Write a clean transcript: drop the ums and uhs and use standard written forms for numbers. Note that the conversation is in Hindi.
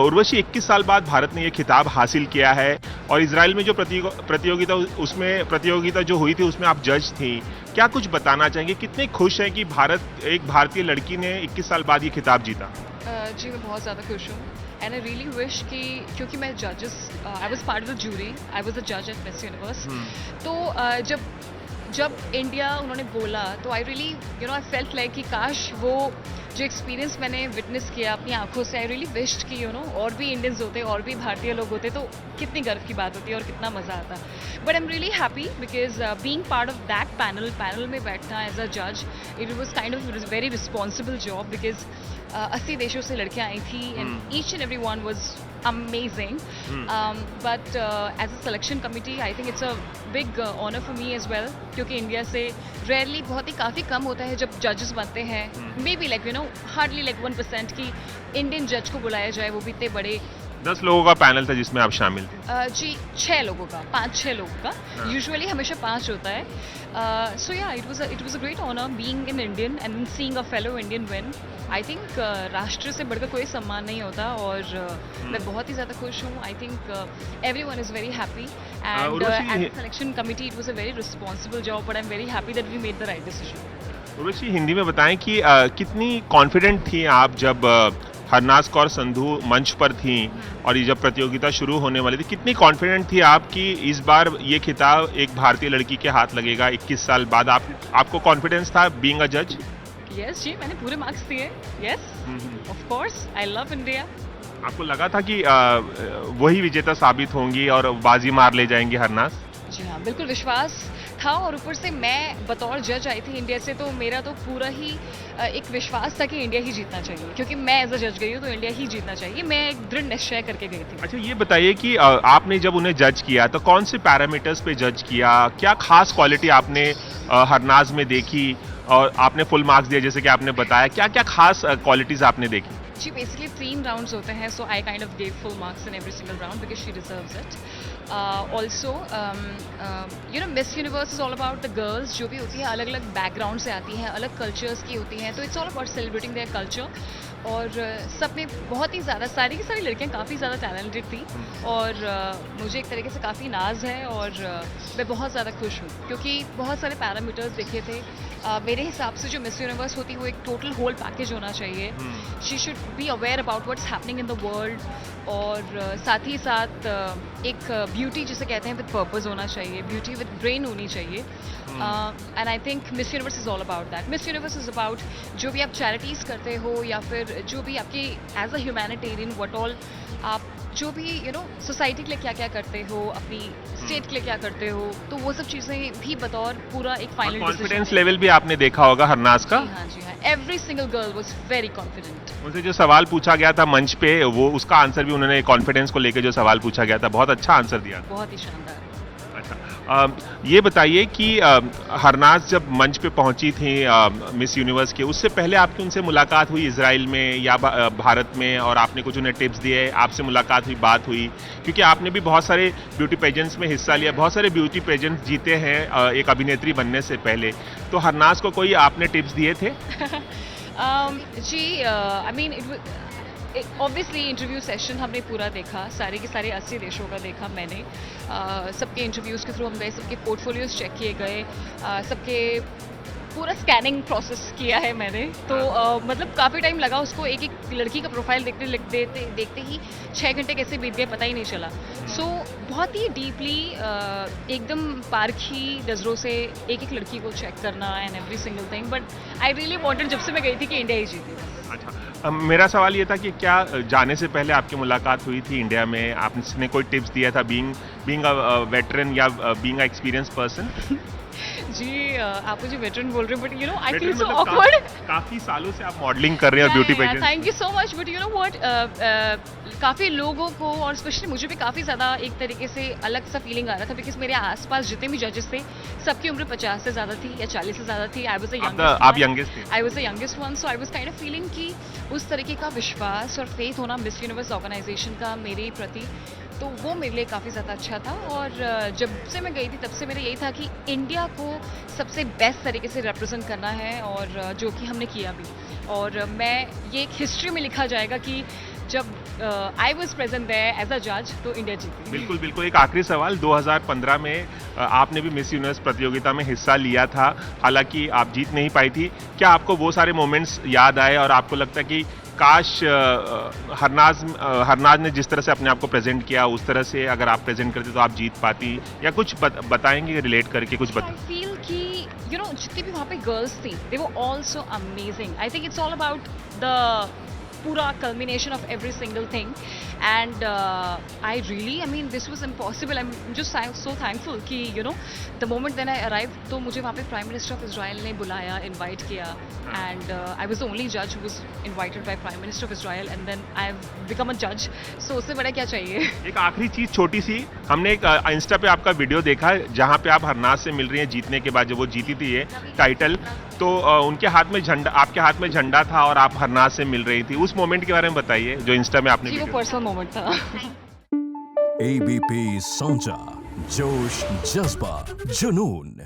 उर्वशी 21 साल बाद भारत ने ये खिताब हासिल किया है और इजराइल में जो प्रतियोगिता जो हुई थी उसमें आप जज थी। क्या कुछ बताना चाहेंगे, कितने खुश हैं कि एक भारतीय लड़की ने 21 साल बाद ये खिताब जीता? जी मैं बहुत ज़्यादा खुश हूँ एंड आई रियली विश कि क्योंकि मैं जजेस I was part of the jury, I was a जज एट मिस यूनिवर्स। तो जब इंडिया उन्होंने बोला तो I really I felt like कि काश वो जो एक्सपीरियंस मैंने विटनेस किया अपनी आंखों से, आई रियली विश्ड कि और भी इंडियंस होते और भी भारतीय लोग होते तो कितनी गर्व की बात होती और कितना मज़ा आता। But I am really happy because being part of that panel में बैठना एज अ जज, it was kind of very responsible job because 80 देशों से लड़कियां आई थी and each and every one was amazing. But as a selection committee I think it's a big honour for me as well, क्योंकि इंडिया से रेयरली बहुत ही काफ़ी कम होता है जब जजेस बनते हैं। May be like hardly like 1% की इंडियन जज को बुलाया जाए, वो भी इतने बड़े 10 लोगों का पैनल था जिसमें आप शामिल थे। जी 6 लोगों का, 5-6 लोगों का। यूजुअली हमेशा 5 होता है। सो या it was a great honour being an Indian and seeing a fellow Indian win. I think राष्ट्र से बढ़कर कोई सम्मान नहीं होता और मैं बहुत ही ज़्यादा खुश हूँ। I think everyone is very happy and as a selection committee it was a very responsible job but I am very happy that we made the right decision. Urvashi, Hindi में बताएं कि कितनी कॉन्फिडेंट थी आप जब हरनाज कौर संधू मंच पर थी और ये जब प्रतियोगिता शुरू होने वाली थी, कितनी कॉन्फिडेंट थी आप कि इस बार ये खिताब एक भारतीय लड़की के हाथ लगेगा 21 साल बाद? आपको कॉन्फिडेंस था बीइंग अ जज? यस जी, मैंने पूरे मार्क्स दिए। Yes of course, I love India. आपको लगा था कि वही विजेता साबित होंगी और बाजी मार ले जाएंगी हरनाज? जी हाँ, बिल्कुल विश्वास था और ऊपर से मैं बतौर जज आई थी इंडिया से, तो मेरा तो पूरा ही एक विश्वास था कि इंडिया ही जीतना चाहिए, क्योंकि मैं एज अ जज गई हूँ तो इंडिया ही जीतना चाहिए। मैं एक दृढ़ निश्चय करके गई थी। अच्छा, ये बताइए कि आपने जब उन्हें जज किया तो कौन से पैरामीटर्स पे जज किया? क्या खास क्वालिटी आपने हरनाज में देखी और आपने फुल मार्क्स दिए जैसे कि आपने बताया? क्या क्या खास क्वालिटीज आपने देखी? जी बेसिकली 3 राउंड्स होते हैं, so I kind of gave full marks in every single round because she deserves it. Also Miss Universe is all about the girls जो भी होती है, अलग अलग बैकग्राउंड से आती हैं, अलग कल्चर्स की होती हैं, तो it's all about celebrating their culture. और सब में बहुत ही ज़्यादा सारी की सारी लड़कियां काफ़ी ज़्यादा टैलेंटेड थी और मुझे एक तरीके से काफ़ी नाज है और मैं बहुत ज़्यादा खुश हूँ क्योंकि बहुत सारे पैरामीटर्स देखे थे। मेरे हिसाब से जो मिस यूनिवर्स होती है वो एक टोटल होल पैकेज होना चाहिए। She should be aware about what's happening in the world और साथ ही साथ एक ब्यूटी जिसे कहते हैं विद पर्पस होना चाहिए, ब्यूटी विद ब्रेन होनी चाहिए। And I think miss universe is all about that. Miss universe is about जो भी आप चैरिटीज़ करते हो या फिर जो भी आपकी as a humanitarian what all आप जो भी सोसाइटी के लिए क्या क्या करते हो, अपनी स्टेट के लिए क्या करते हो, तो वो सब चीज़ें भी बतौर पूरा एक फाइनल कॉन्फिडेंस लेवल भी आपने देखा होगा हरनाज का? जी हाँ, every single girl was very confident. उनसे जो सवाल पूछा गया था मंच पे, वो उसका आंसर भी उन्होंने कॉन्फिडेंस को लेकर जो सवाल पूछा गया था बहुत अच्छा आंसर दिया। बहुत ही शानदार। अच्छा, ये बताइए कि हरनाज जब मंच पे पहुंची थी मिस यूनिवर्स के, उससे पहले आपकी उनसे मुलाकात हुई इजराइल में या भारत में और आपने कुछ उन्हें टिप्स दिए, आपसे मुलाकात हुई, बात हुई? क्योंकि आपने भी बहुत सारे ब्यूटी पेजेंट्स में हिस्सा लिया, बहुत सारे ब्यूटी पेजेंट्स जीते हैं एक अभिनेत्री बनने से पहले, तो हरनाज को कोई आपने टिप्स दिए थे? जी I mean obviously interview session हमने पूरा देखा, सारे के सारे 80 देशों का देखा मैंने। सबके इंटरव्यूज़ के थ्रू हम गए, सबके पोर्टफोलियोज चेक किए गए, सबके पूरा स्कैनिंग प्रोसेस किया है मैंने। तो मतलब काफ़ी टाइम लगा उसको एक एक लड़की का प्रोफाइल देखते ही 6 घंटे कैसे बीत गए पता ही नहीं चला। सो बहुत ही डीपली एकदम पारखी नज़रों से एक एक लड़की को चेक करना and every single thing. But I really wanted जब से मैं गई थी कि इंडिया ही जीती। अच्छा, मेरा सवाल ये था कि क्या जाने से पहले आपकी मुलाकात हुई थी इंडिया में, आपने कोई टिप्स दिया था बीइंग अ वेटरन या बीइंग अ एक्सपीरियंस पर्सन? जी आप मुझे वेटरन बोल रहे हैं but I feel so awkward. काफी सालों से आप मॉडलिंग कर रहे हैं और beauty pageant. Thank you so much but what काफ़ी लोगों को और स्पेशली मुझे भी काफ़ी ज़्यादा एक तरीके से अलग सा फीलिंग आ रहा था बिकॉज मेरे आसपास जितने भी जजेस थे सबकी उम्र 50 से ज़्यादा थी या 40 से ज़्यादा थी। आई वाज आप यंगेस्ट थे। I was the youngest one, so I was kind of feeling कि उस तरीके का विश्वास और फेथ होना मिस यूनिवर्स ऑर्गेनाइजेशन का मेरे प्रति, तो वो मेरे लिए काफ़ी ज़्यादा अच्छा था। और जब से मैं गई थी तब से मेरा यही था कि इंडिया को सबसे बेस्ट तरीके से रिप्रेजेंट करना है और जो कि हमने किया भी। और मैं ये एक हिस्ट्री में लिखा जाएगा कि जब I was present there as a जज तो इंडिया जीती। बिल्कुल बिल्कुल। एक आखिरी सवाल, 2015 में आपने भी मिस यूनिवर्स प्रतियोगिता में हिस्सा लिया था, हालांकि आप जीत नहीं पाई थी। क्या आपको वो सारे मोमेंट्स याद आए और आपको लगता है कि काश हरनाज ने जिस तरह से अपने आप को प्रेजेंट किया उस तरह से अगर आप प्रेजेंट करते तो आप जीत पाती, या कुछ बताएंगे रिलेट करके कुछ आई फील कि यू नो जितनी भी वहाँ पे गर्ल्स थी they were all so amazing. I think it's all about the पूरा culmination of every single thing and I mean this was impossible. I'm just so thankful कि you know the moment when I arrived तो मुझे वहाँ पे प्राइम मिनिस्टर ऑफ इजराइल ने बुलाया, इनवाइट किया and I was the only judge who was invited by Prime Minister of Israel and then I've become a judge, so उससे बड़ा क्या चाहिए। एक आखिरी चीज छोटी सी, हमने एक इंस्टा पे आपका वीडियो देखा जहाँ पे आप हरनाज से मिल रही हैं जीतने के बाद, जब वो जीती थी ये टाइटल, तो उनके हाथ में झंडा, आपके हाथ में झंडा था और आप हरनाज से मिल रही थी। उस मोमेंट के बारे में बताइए जो इंस्टा में आपने वो पर्सनल मोमेंट था। ABP Sonja, जोश जज्बा जुनून।